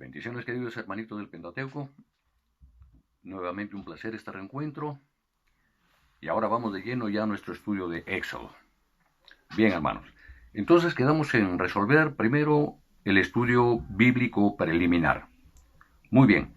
Bendiciones, queridos hermanitos del Pentateuco. Nuevamente un placer este reencuentro. Y ahora vamos de lleno ya a nuestro estudio de Éxodo. Bien, hermanos. Entonces quedamos en resolver primero el estudio bíblico preliminar. Muy bien.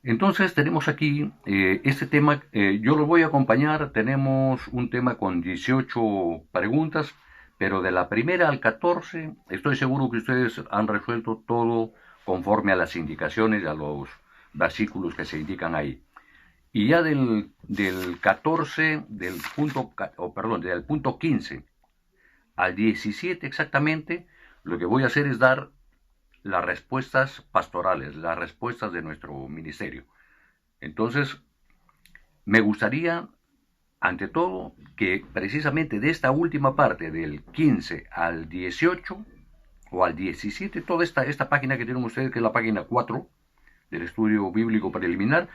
Entonces tenemos aquí este tema. Yo lo voy a acompañar. Tenemos un tema con 18 preguntas. Pero de la primera al 14, estoy seguro que ustedes han resuelto todo conforme a las indicaciones y a los versículos que se indican ahí. Y ya del 14, del punto 15 al 17 exactamente, lo que voy a hacer es dar las respuestas pastorales, las respuestas de nuestro ministerio. Entonces, me gustaría, ante todo, que precisamente de esta última parte, del 15 al 18 o al 17, toda esta página que tienen ustedes, que es la página 4 del estudio bíblico preliminar,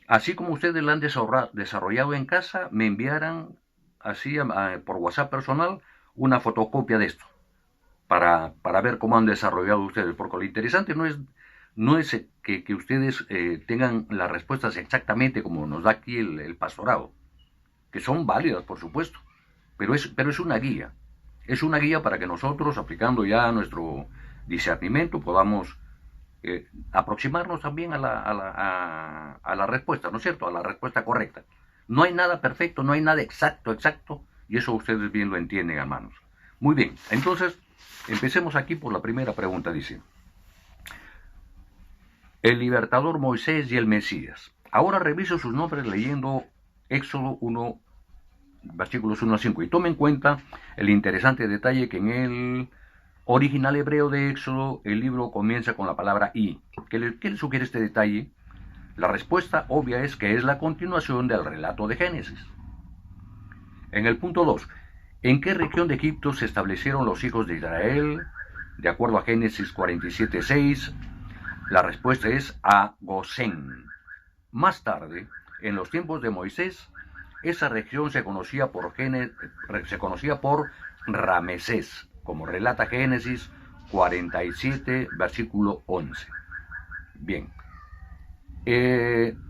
así como ustedes la han desarrollado en casa, me enviaran así por WhatsApp personal una fotocopia de esto, para ver cómo han desarrollado ustedes, porque lo interesante no es que ustedes tengan las respuestas exactamente como nos da aquí el pastorado, que son válidas, por supuesto, pero es una guía. Es una guía para que nosotros, aplicando ya nuestro discernimiento, podamos aproximarnos también a la respuesta, ¿no es cierto? A la respuesta correcta. No hay nada perfecto, no hay nada exacto, y eso ustedes bien lo entienden, hermanos. Muy bien, entonces, empecemos aquí por la primera pregunta, dice: el libertador Moisés y el Mesías. Ahora reviso sus nombres leyendo Éxodo 1, versículos 1 a 5, y tome en cuenta el interesante detalle que en el original hebreo de Éxodo el libro comienza con la palabra y. ¿Qué le sugiere este detalle? La respuesta obvia es que es la continuación del relato de Génesis. En el punto 2, ¿en qué región de Egipto se establecieron los hijos de Israel? De acuerdo a Génesis 47:6, la respuesta es a Gosén. Más tarde, en los tiempos de Moisés, esa región se conocía por Ramesés, como relata Génesis 47, versículo 11. Bien.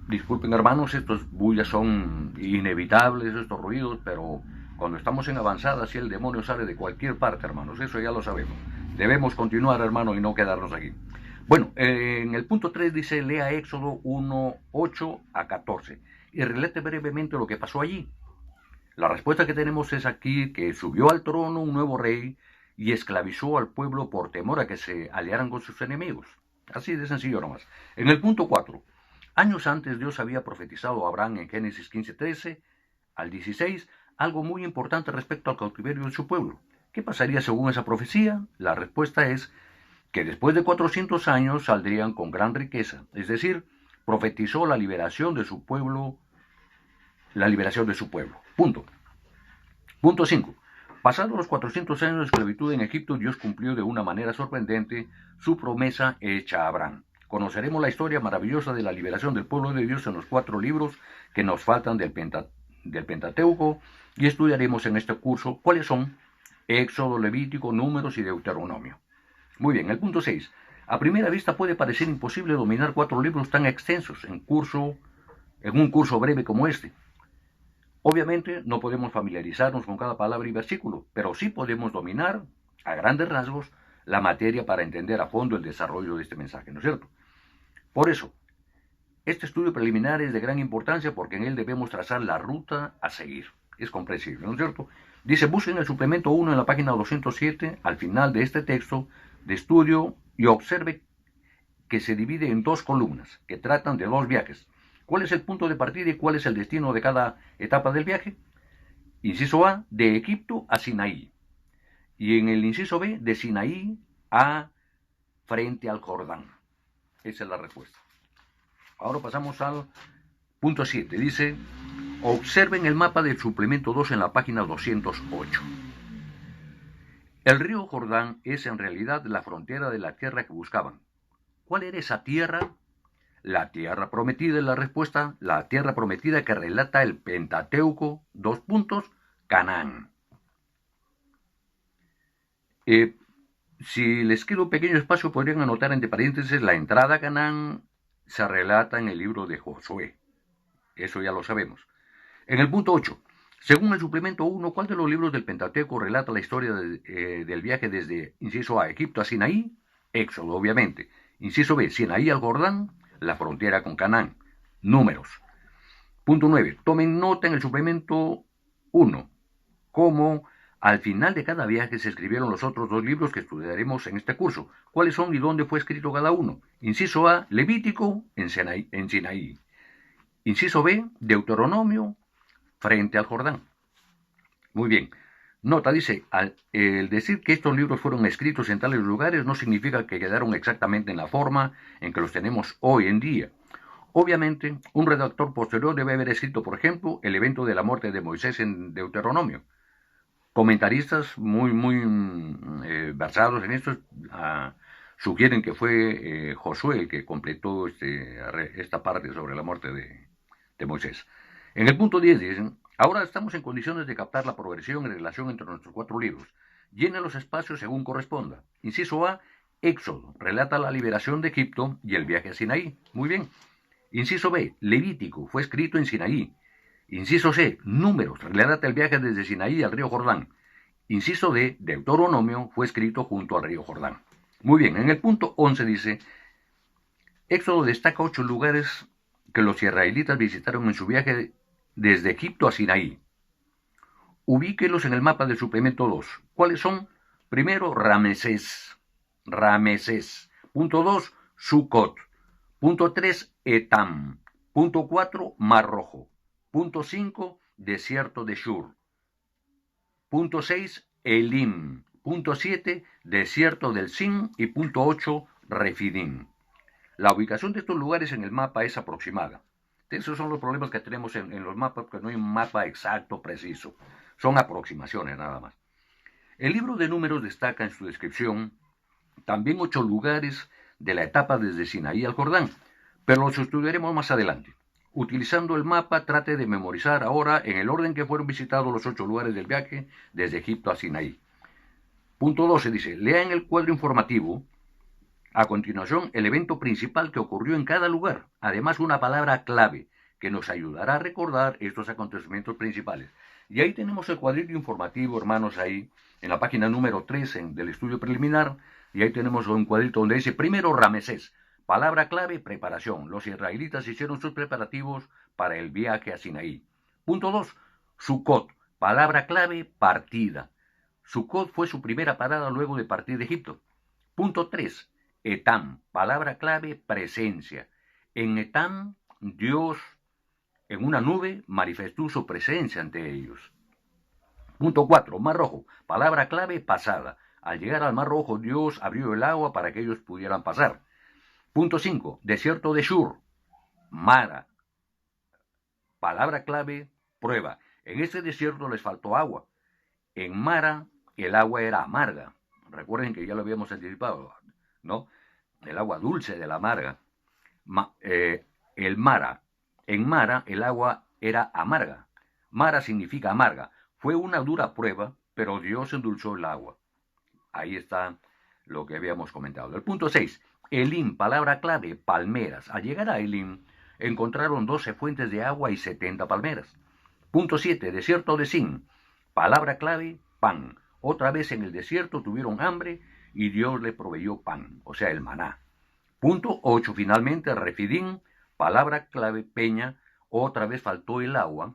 Disculpen, hermanos, estos bullas son inevitables, estos ruidos, pero cuando estamos en avanzada, si el demonio sale de cualquier parte, hermanos, eso ya lo sabemos. Debemos continuar, hermano, y no quedarnos aquí. Bueno, en el punto 3 dice: lea Éxodo 1, 8 a 14 y relate brevemente lo que pasó allí. La respuesta que tenemos es aquí que subió al trono un nuevo rey y esclavizó al pueblo por temor a que se aliaran con sus enemigos. Así de sencillo nomás. En el punto 4, años antes Dios había profetizado a Abraham en Génesis 15:13 al 16 algo muy importante respecto al cautiverio de su pueblo. ¿Qué pasaría según esa profecía? La respuesta es que después de 400 años saldrían con gran riqueza, es decir, profetizó la liberación de su pueblo. Punto. Punto 5. Pasados los 400 años de esclavitud en Egipto, Dios cumplió de una manera sorprendente su promesa hecha a Abraham. Conoceremos la historia maravillosa de la liberación del pueblo de Dios en los 4 libros que nos faltan del Pentateuco, y estudiaremos en este curso cuáles son Éxodo, Levítico, Números y Deuteronomio. Muy bien, el punto 6. A primera vista puede parecer imposible dominar 4 libros tan extensos en un curso breve como este. Obviamente no podemos familiarizarnos con cada palabra y versículo, pero sí podemos dominar, a grandes rasgos, la materia para entender a fondo el desarrollo de este mensaje, ¿no es cierto? Por eso, este estudio preliminar es de gran importancia porque en él debemos trazar la ruta a seguir. Es comprensible, ¿no es cierto? Dice: busquen el suplemento 1 en la página 207, al final de este texto de estudio, y observe que se divide en 2 columnas que tratan de 2 viajes. ¿Cuál es el punto de partida y cuál es el destino de cada etapa del viaje? Inciso A, de Egipto a Sinaí. Y en el inciso B, de Sinaí a frente al Jordán. Esa es la respuesta. Ahora pasamos al punto 7. Dice: observen el mapa del suplemento 2 en la página 208. El río Jordán es en realidad la frontera de la tierra que buscaban. ¿Cuál era esa tierra? La tierra prometida es la respuesta, la tierra prometida que relata el Pentateuco, Canaán. Si les queda un pequeño espacio, podrían anotar entre paréntesis: la entrada a Canaán se relata en el libro de Josué. Eso ya lo sabemos. En el punto 8, según el suplemento 1, ¿cuál de los libros del Pentateuco relata la historia del viaje desde, inciso A, Egipto a Sinaí? Éxodo, obviamente. Inciso B, Sinaí al Jordán, la frontera con Canaán. Números. Punto 9, tomen nota en el suplemento 1, cómo al final de cada viaje se escribieron los otros dos libros que estudiaremos en este curso. ¿Cuáles son y dónde fue escrito cada uno? Inciso A, Levítico en Sinaí. Inciso B, Deuteronomio frente al Jordán. Muy bien. Nota, dice, el decir que estos libros fueron escritos en tales lugares no significa que quedaron exactamente en la forma en que los tenemos hoy en día. Obviamente, un redactor posterior debe haber escrito, por ejemplo, el evento de la muerte de Moisés en Deuteronomio. Comentaristas muy versados en esto sugieren que fue Josué el que completó esta parte sobre la muerte de Moisés. En el punto 10 dicen: ahora estamos en condiciones de captar la progresión y relación entre nuestros cuatro libros. Llena los espacios según corresponda. Inciso A, Éxodo, relata la liberación de Egipto y el viaje a Sinaí. Muy bien. Inciso B, Levítico, fue escrito en Sinaí. Inciso C, Números, relata el viaje desde Sinaí al río Jordán. Inciso D, Deuteronomio, fue escrito junto al río Jordán. Muy bien, en el punto 11 dice: Éxodo destaca 8 lugares que los israelitas visitaron en su viaje desde Egipto a Sinaí. Ubíquelos en el mapa del suplemento 2. ¿Cuáles son? Primero, Ramesés. Punto 2, Sucot. Punto 3, Etam. Punto 4, Mar Rojo. Punto 5, Desierto de Shur. Punto 6, Elim. Punto 7, Desierto del Sin. Y punto 8, Refidim. La ubicación de estos lugares en el mapa es aproximada. Esos son los problemas que tenemos en los mapas, porque no hay un mapa exacto, preciso. Son aproximaciones nada más. El libro de Números destaca en su descripción también 8 lugares de la etapa desde Sinaí al Jordán, pero los estudiaremos más adelante. Utilizando el mapa, trate de memorizar ahora en el orden que fueron visitados los 8 lugares del viaje desde Egipto a Sinaí. Punto 12 dice: lea en el cuadro informativo a continuación el evento principal que ocurrió en cada lugar, además una palabra clave que nos ayudará a recordar estos acontecimientos principales. Y ahí tenemos el cuadrito informativo, hermanos, ahí en la página número 3 del estudio preliminar, y ahí tenemos un cuadrito donde dice: primero, Ramesés, palabra clave, preparación. Los israelitas hicieron sus preparativos para el viaje a Sinaí. Punto 2, Sucot, palabra clave, partida. Sucot fue su primera parada luego de partir de Egipto. Punto 3, Etam, palabra clave, presencia. En Etam, Dios en una nube manifestó su presencia ante ellos. Punto 4, Mar Rojo, palabra clave, pasada. Al llegar al Mar Rojo, Dios abrió el agua para que ellos pudieran pasar. Punto 5, Desierto de Shur, Mara, palabra clave, prueba. En este desierto les faltó agua. En Mara, el agua era amarga. Recuerden que ya lo habíamos anticipado, ¿no? El agua dulce de la amarga. El Mara. En Mara el agua era amarga. Mara significa amarga. Fue una dura prueba, pero Dios endulzó el agua. Ahí está lo que habíamos comentado. El punto 6. Elim, palabra clave, palmeras. Al llegar a Elim, encontraron 12 fuentes de agua y 70 palmeras. Punto 7. Desierto de Sin. Palabra clave, pan. Otra vez en el desierto tuvieron hambre y Dios le proveyó pan, o sea, el maná. Punto 8, finalmente, Refidim, palabra clave, peña. Otra vez faltó el agua,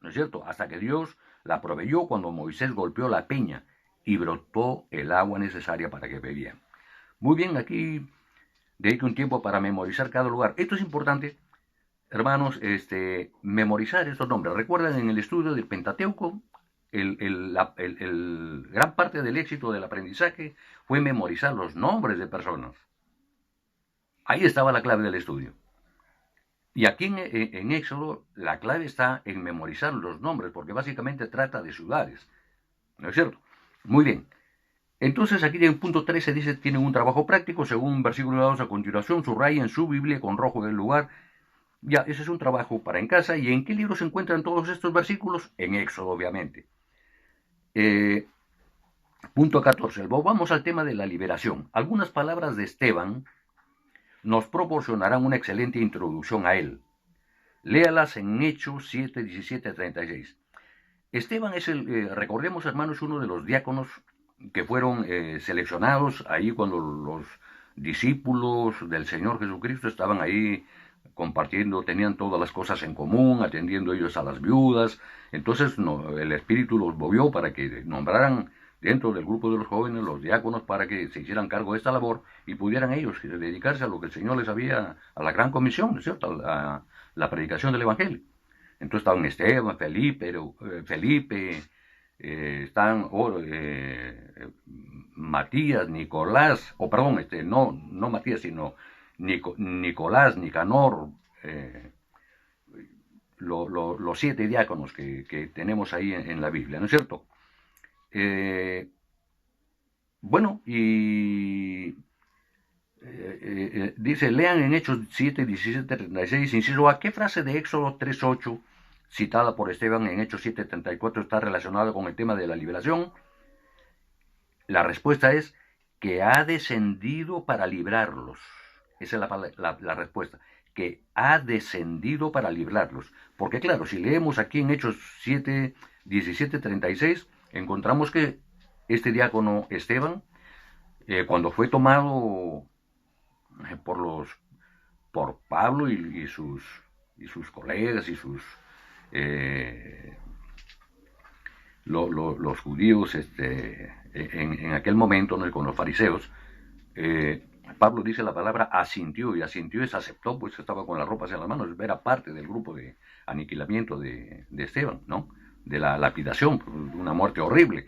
¿no es cierto? Hasta que Dios la proveyó cuando Moisés golpeó la peña y brotó el agua necesaria para que bebían. Muy bien, aquí dedique un tiempo para memorizar cada lugar. Esto es importante, hermanos, memorizar estos nombres. Recuerden, en el estudio del Pentateuco, gran parte del éxito del aprendizaje fue memorizar los nombres de personas. Ahí estaba la clave del estudio. Y aquí en Éxodo la clave está en memorizar los nombres, porque básicamente trata de ciudades, ¿no es cierto? Muy bien. Entonces aquí en el punto 13 dice: tienen un trabajo práctico, según versículo 2 a continuación, subrayen su Biblia con rojo del lugar. Ya, ese es un trabajo para en casa. ¿Y en qué libro se encuentran todos estos versículos? En Éxodo, obviamente. Punto 14. Vamos al tema de la liberación. Algunas palabras de Esteban nos proporcionarán una excelente introducción a él. Léalas en Hechos 7, 17 a 36. Esteban es recordemos hermanos, uno de los diáconos que fueron seleccionados ahí cuando los discípulos del Señor Jesucristo estaban ahí compartiendo, tenían todas las cosas en común, atendiendo ellos a las viudas. Entonces el Espíritu los movió para que nombraran dentro del grupo de los jóvenes los diáconos para que se hicieran cargo de esta labor y pudieran ellos dedicarse a lo que el Señor les había, a la gran comisión, ¿no es cierto?, a la predicación del Evangelio. Entonces estaban Esteban, Felipe, están Matías, Nicolás, no Matías, sino Nicolás, Nicanor, los 7 diáconos que tenemos ahí en la Biblia, ¿no es cierto? Bueno, y dice, lean en Hechos 7, 17, 36, inciso A, ¿qué frase de Éxodo 3:8, citada por Esteban en Hechos 7, 34, está relacionada con el tema de la liberación? La respuesta es que ha descendido para librarlos. Esa es la respuesta, que ha descendido para librarlos. Porque claro, si leemos aquí en Hechos 7, 17, 36, encontramos que este diácono Esteban, cuando fue tomado por Pablo y sus colegas y los judíos en aquel momento, ¿no?, con los fariseos, Pablo dice la palabra asintió, y asintió es aceptó, pues estaba con las ropas en las manos, era parte del grupo de aniquilamiento de Esteban, ¿no?, de la lapidación, una muerte horrible.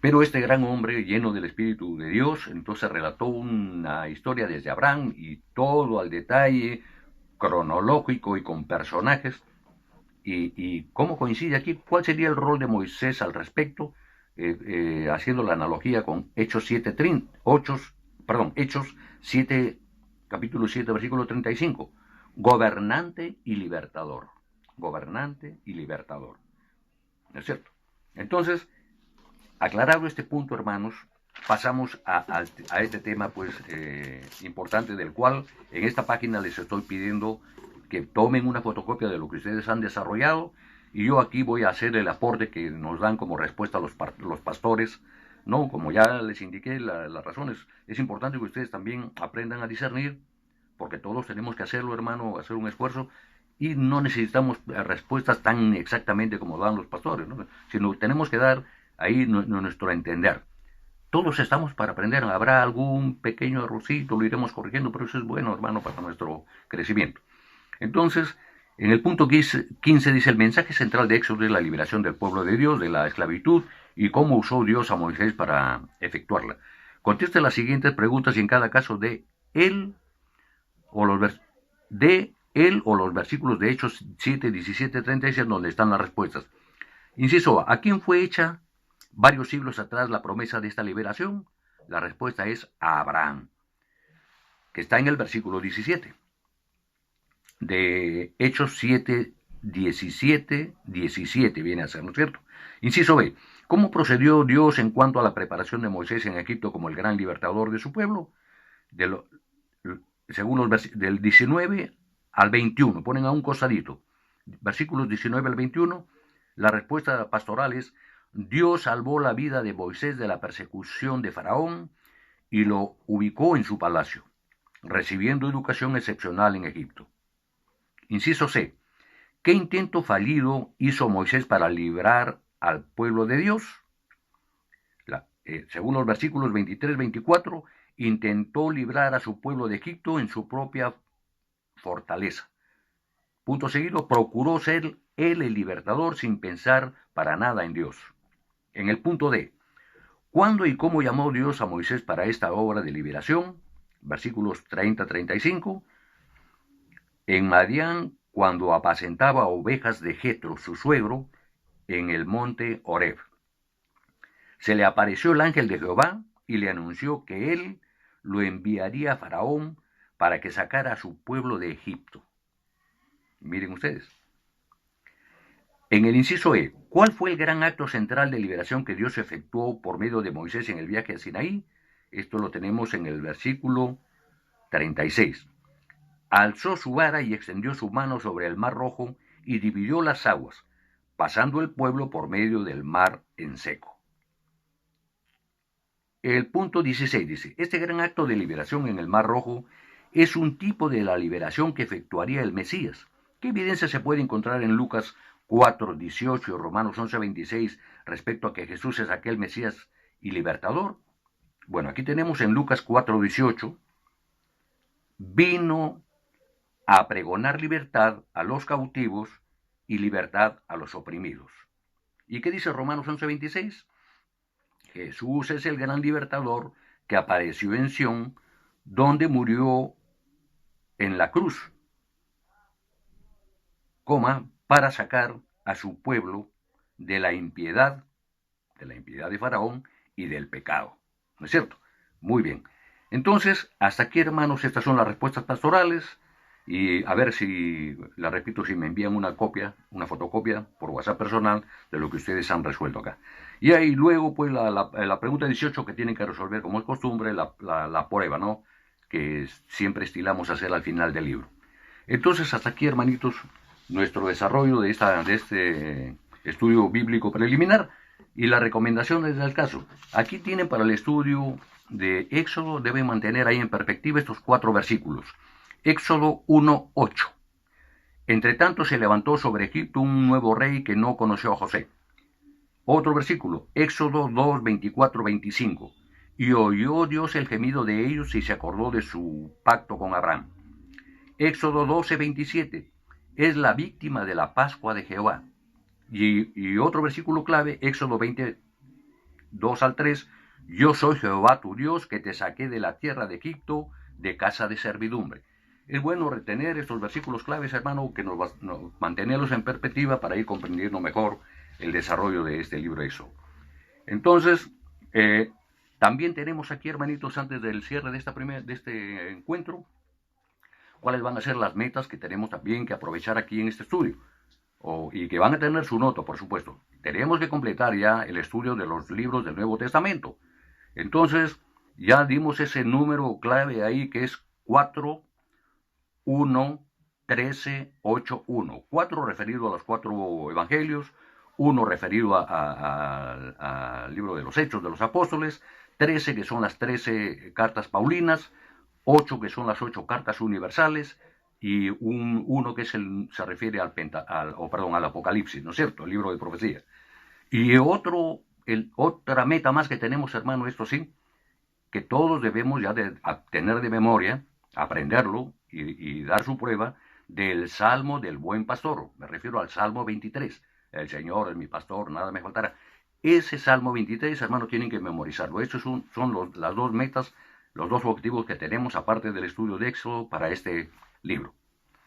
Pero este gran hombre, lleno del Espíritu de Dios, entonces relató una historia desde Abraham y todo al detalle, cronológico y con personajes. ¿Y cómo coincide aquí? ¿Cuál sería el rol de Moisés al respecto? Haciendo la analogía con Hechos 7, Hechos 7, capítulo 7, versículo 35. Gobernante y libertador. Gobernante y libertador. ¿No es cierto? Entonces, aclarado este punto, hermanos, pasamos a este tema pues importante, del cual en esta página les estoy pidiendo que tomen una fotocopia de lo que ustedes han desarrollado, y yo aquí voy a hacer el aporte que nos dan como respuesta a los pastores, ¿no? Como ya les indiqué las razones, es importante que ustedes también aprendan a discernir, porque todos tenemos que hacerlo, hermano, hacer un esfuerzo, y no necesitamos respuestas tan exactamente como dan los pastores, ¿no?, sino tenemos que dar ahí nuestro entender. Todos estamos para aprender, habrá algún pequeño errorcito, lo iremos corrigiendo, pero eso es bueno, hermano, para nuestro crecimiento. Entonces, en el punto 15 dice, el mensaje central de Éxodo es la liberación del pueblo de Dios de la esclavitud y cómo usó Dios a Moisés para efectuarla. Conteste las siguientes preguntas y en cada caso de él o los versículos de Hechos 7, 17, 36, donde están las respuestas. Inciso A, ¿a quién fue hecha varios siglos atrás la promesa de esta liberación? La respuesta es a Abraham, que está en el versículo 17 de Hechos 7, 17, 17 viene a ser, ¿no es cierto? Inciso B, ¿cómo procedió Dios en cuanto a la preparación de Moisés en Egipto como el gran libertador de su pueblo? Según del 19 al 21, ponen a un costadito, versículos 19 al 21, la respuesta pastoral es, Dios salvó la vida de Moisés de la persecución de Faraón y lo ubicó en su palacio, recibiendo educación excepcional en Egipto. Inciso C, ¿qué intento fallido hizo Moisés para librar al pueblo de Dios? Según los versículos 23-24, intentó librar a su pueblo de Egipto en su propia fortaleza. Punto seguido, procuró ser él el libertador sin pensar para nada en Dios. En el punto D, ¿cuándo y cómo llamó Dios a Moisés para esta obra de liberación? Versículos 30-35. En Madián, cuando apacentaba ovejas de Jetro, su suegro, en el monte Horeb. Se le apareció el ángel de Jehová y le anunció que él lo enviaría a Faraón para que sacara a su pueblo de Egipto. Miren ustedes. En el inciso E, ¿cuál fue el gran acto central de liberación que Dios efectuó por medio de Moisés en el viaje a Sinaí? Esto lo tenemos en el versículo 36. Alzó su vara y extendió su mano sobre el mar rojo y dividió las aguas, pasando el pueblo por medio del mar en seco. El punto 16 dice, este gran acto de liberación en el mar rojo es un tipo de la liberación que efectuaría el Mesías. ¿Qué evidencia se puede encontrar en Lucas 4:18 y Romanos 11:26 respecto a que Jesús es aquel Mesías y libertador? Bueno, aquí tenemos en Lucas 4:18, vino a pregonar libertad a los cautivos y libertad a los oprimidos. ¿Y qué dice Romanos 11:26? Jesús es el gran libertador que apareció en Sión, donde murió en la cruz, para sacar a su pueblo de la impiedad de Faraón y del pecado. ¿No es cierto? Muy bien. Entonces, hasta aquí, hermanos, estas son las respuestas pastorales. Y a ver si, la repito, si me envían una copia, una fotocopia por WhatsApp personal de lo que ustedes han resuelto acá. Y ahí luego, pues, la pregunta 18 que tienen que resolver, como es costumbre, la prueba, ¿no? Que siempre estilamos hacer al final del libro. Entonces, hasta aquí, hermanitos, nuestro desarrollo de este estudio bíblico preliminar y las recomendaciones del caso. Aquí tienen para el estudio de Éxodo, deben mantener ahí en perspectiva estos 4 versículos. Éxodo 1:8. Entre tanto se levantó sobre Egipto un nuevo rey que no conoció a José. Otro versículo, Éxodo 2:24-25. Y oyó Dios el gemido de ellos y se acordó de su pacto con Abraham. Éxodo 12:27. Es la víctima de la Pascua de Jehová. Y otro versículo clave, Éxodo 22-3. Yo soy Jehová tu Dios que te saqué de la tierra de Egipto, de casa de servidumbre. Es bueno retener estos versículos claves, hermano, que nos mantenerlos en perspectiva para ir comprendiendo mejor el desarrollo de este libro de Éxodo. Entonces, también tenemos aquí, hermanitos, antes del cierre de este encuentro, cuáles van a ser las metas que tenemos también que aprovechar aquí en este estudio. Y que van a tener su nota, por supuesto. Tenemos que completar ya el estudio de los libros del Nuevo Testamento. Entonces, ya dimos ese número clave ahí que es 4, 1, 13, 8, 1. 4 referido a los 4 evangelios, 1 referido al libro de los Hechos de los Apóstoles, 13 que son las 13 cartas paulinas, 8 que son las 8 cartas universales, y uno que se refiere al Apocalipsis, ¿no es cierto? El libro de profecía. Y otra meta más que tenemos, hermano, esto sí, que todos debemos ya tener de memoria, aprenderlo y dar su prueba del Salmo del Buen Pastor. Me refiero al Salmo 23. El Señor es mi pastor, nada me faltará. Ese Salmo 23, hermano, tienen que memorizarlo. Estos son las 2 metas, los 2 objetivos que tenemos, aparte del estudio de Éxodo, para este libro.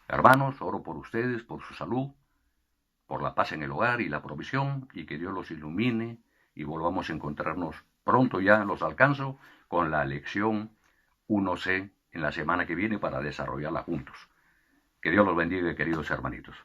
Hermanos, oro por ustedes, por su salud, por la paz en el hogar y la provisión, y que Dios los ilumine y volvamos a encontrarnos pronto, ya los alcanzo, con la lección 1C en la semana que viene para desarrollarla juntos. Que Dios los bendiga, queridos hermanitos.